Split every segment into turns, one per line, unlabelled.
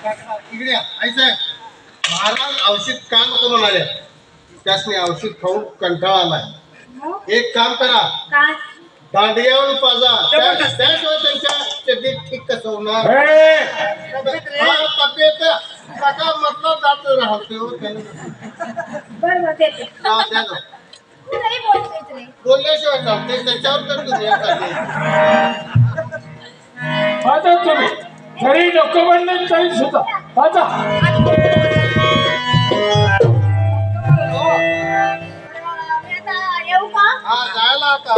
इकडे या. आई साहेब, महाराज औषध का नको म्हणाले? त्यासनी औषध खाऊन कंटाळा आलाय. एक काम करा,
काय
दांडियावरून पाजा. त्याशिवाय त्यांच्या तब्येत ठीक कसं होणार? हा, तब्येत सगळा मतलब जात राहतो.
बरोबर देते
द्या ना.
तू नाही बोलतेस रे
बोलल्याशिवाय चालते, त्याच्यावर तर दुनिया चालली.
आता तुम्ही जरी नको म्हणले तरी सुद्धा आता
मी आता येऊ का
हा, जायला आता.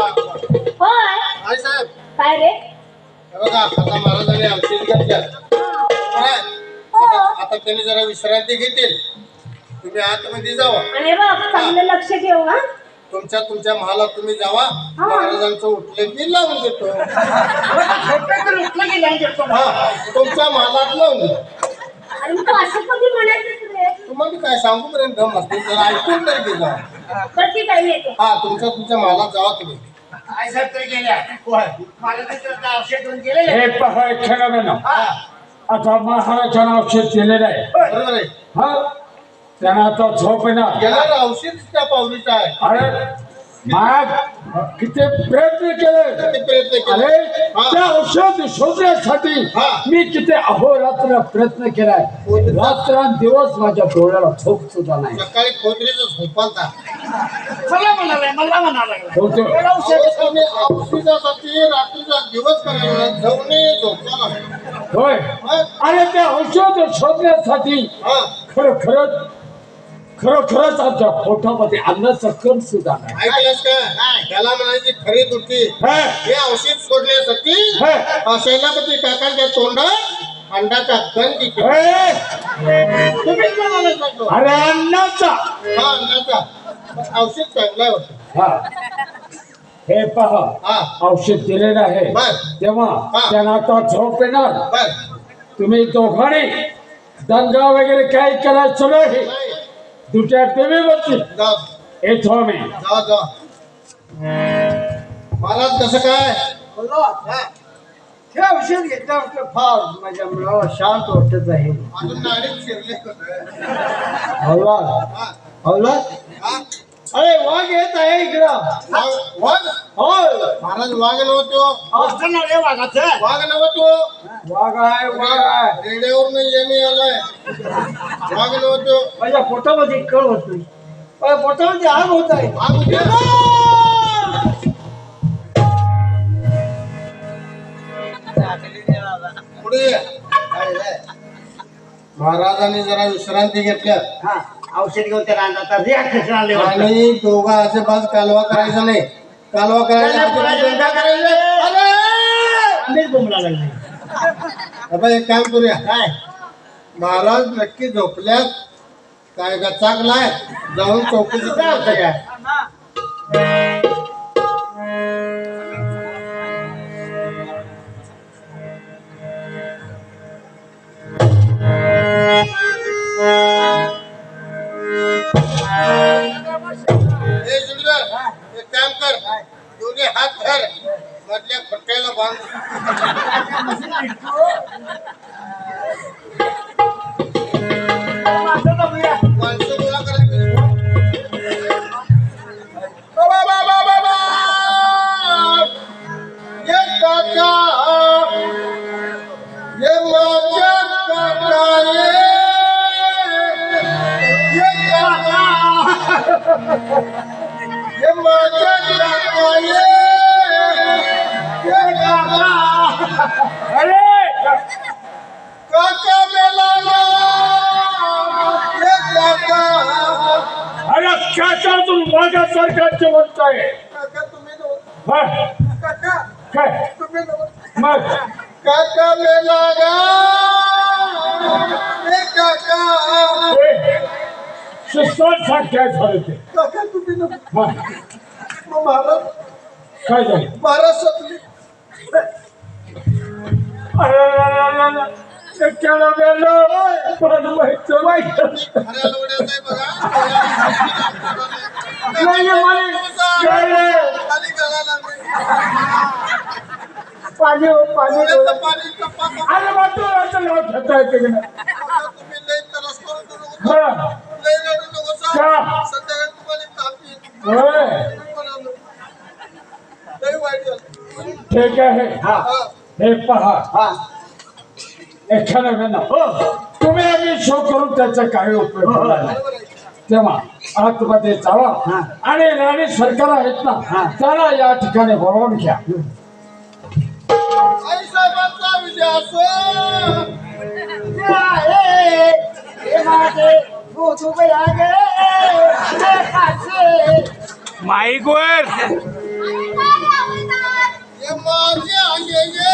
होय
आई साहेब,
काय रे
हे बघा, आता महाराजांनी औषध घेतल्या. काय? आता त्यांनी जरा विश्रांती घेतील. तुम्ही आतमध्ये जावा.
आणि बघ चांगलं लक्ष ठेव हा
तुमच्या महालात तुम्ही जावा. महाराजांचं उठलं की लावून देतो. हा, तुमच्या महालात लावून देतो.
आणि तू असं कधी म्हणायचं रे
तुम्हाला काय सांगू पर्यंत दम असते, जरा ऐकून तरी घे जा.
पण ती काही येतो
हा, तुमच्या महालात जावा तुम्ही.
आई साहेब तरी गेल्या मला तिथं औषध देऊन गेले.
हे पहा खेळाडू आता महाराजांना औषध दिलेलं आहे.
बरोबर आहे.
हा त्यांना आता झोप येणार.
गेल्यावर औषध त्या पावलीचं आहे.
अरे मग किती प्रयत्न केले.
किती प्रयत्न केले.
अरे त्या औषध शोधण्यासाठी मी किती अहोरात्र प्रयत्न केलाय. रात्रंदिवस माझ्या डोळ्याला झोप सुद्धा नाही.
सकाळी खोदरीचा झोपालता.
मला म्हणाला
होतो.
औषधासाठी रात्रीचा दिवस करायला झोपणे झोपला.
होय अरे त्या औषध शोधण्यासाठी खरोखरच आमच्या पोटामध्ये अन्नाचा कण सुद्धा नाही.
ऐकलंस का? त्याला म्हणायची खरी दुःखी. हे औषध सोडण्यासाठी सेनापती काकांच्या तोंडात अंडाचा कण दिसतो. तुम्हीच म्हणाला.
अरे अन्नाचा.
हा, अन्नाचा औषध चांगला होतं.
हे पहा औषध दिलेलं आहे. तेव्हा त्यांना आता झोप येणार. तुम्ही दोघांनी दंगा वगैरे काही करायचं नाही. तुझ्या टीव्हीवरती येतो आम्ही.
जा. महाराज कसं काय?
हे औषध घेतल्यावर फार माझ्या मुलाला शांत वाटत आहे.
अजून नाडीत शिरले.
अरे वाघ येत आहे इकडं.
वाघ?
होय
महाराज वाघ नव्हतो.
वाघाचं
वाघ नव्हतो.
वाघ आहे.
रेड्यावरून येणे आलाय. वाघ नव्हतो.
माझ्या पोटामध्ये कळ होत नाही. माझ्या पोटामध्ये आग होत आहे.
वाघ होते. पुढे ये. महाराजांनी जरा विश्रांती घेतल्या.
औषध घेऊन त्या रांधात रिॲक्शन आले.
आणि दोघा अजिबात कालवा करायचा नाही. कालवा करायचा
आम्हीच बोंबला लागले.
आता एक काम करूया. काय? महाराज नक्की झोपल्यात काय गचाकलाय. जाऊन चौकशी करूया. एक काम कर, दोन्ही हात धर, मधल्या फटक्याला बांध. माणसं गोळा करायची. ये काका, ये माझ्या काका, ये काका, ये माझ्या काका, ये काका.
अरे
काका मेला ना. ये काका.
अरे काका तू वाघासारखा जिवंत आहे.
काका तुम्ही नव्हता. काका
काय
तुम्ही नव्हता.
मग
काका मेला गा. ये काका.
शिस्तात काय झालं ते.
काका तुम्ही नव्हता.
मग
महाराज
काय झालं.
महाराज सपले.
त्याला गेलं पण माहिती वाईट
खऱ्या लोण्याचं आहे बघा.
नाही
खाली घालायला लागले.
पाणी
डोळ्यातलं पाणी टप्पा.
अरे वाटतं नाव घेता येते की नाही.
लय रडू नको सा.
का?
संध्याकाळी तुम्हाला ताप येईल.
होय.
लय वाईट झालं.
ठीक आहे
हा.
हे पहा एखाद्या तुम्ही आम्ही शो करून त्याचा काही उपयोग होणार नाही.
बरोबर आहे.
तेव्हा आतमध्ये चाला आणि राणी सरकार आहेत ना त्याला या ठिकाणी बोलावून घ्या.
आई साहेबांचा विजय असो.
माईक वर
ये माझे आये ये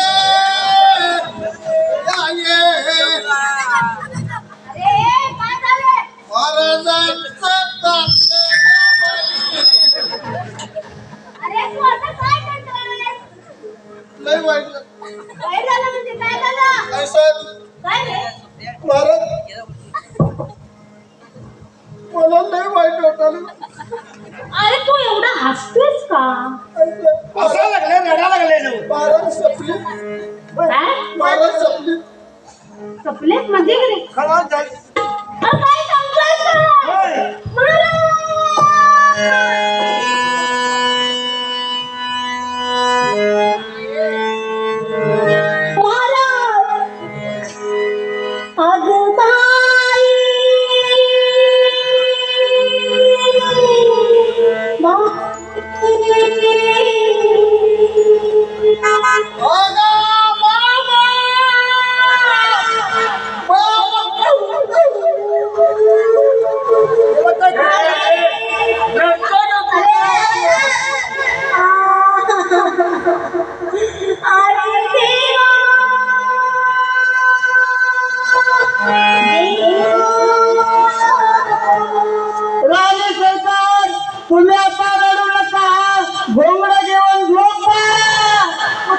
आये
अरे काय झालं
महाराजांचं ताटलं
अरे तू असं काय करतोय
लय वाईट झालं.
काय झालं म्हणजे काय झालं
आई साहेब
काय रे
महाराज मला लय वाईट वाटलं.
अरे तू एवढा हसतोयस का
असं लागले रडा लागले ना
महाराज सपली.
काय
महाराज सपली.
चपलेत मध्ये रे
खराब झाली
अरे काय सांगतोय
राणी सरकार तुम्ही आता रडू नका. घोंगडं घेऊन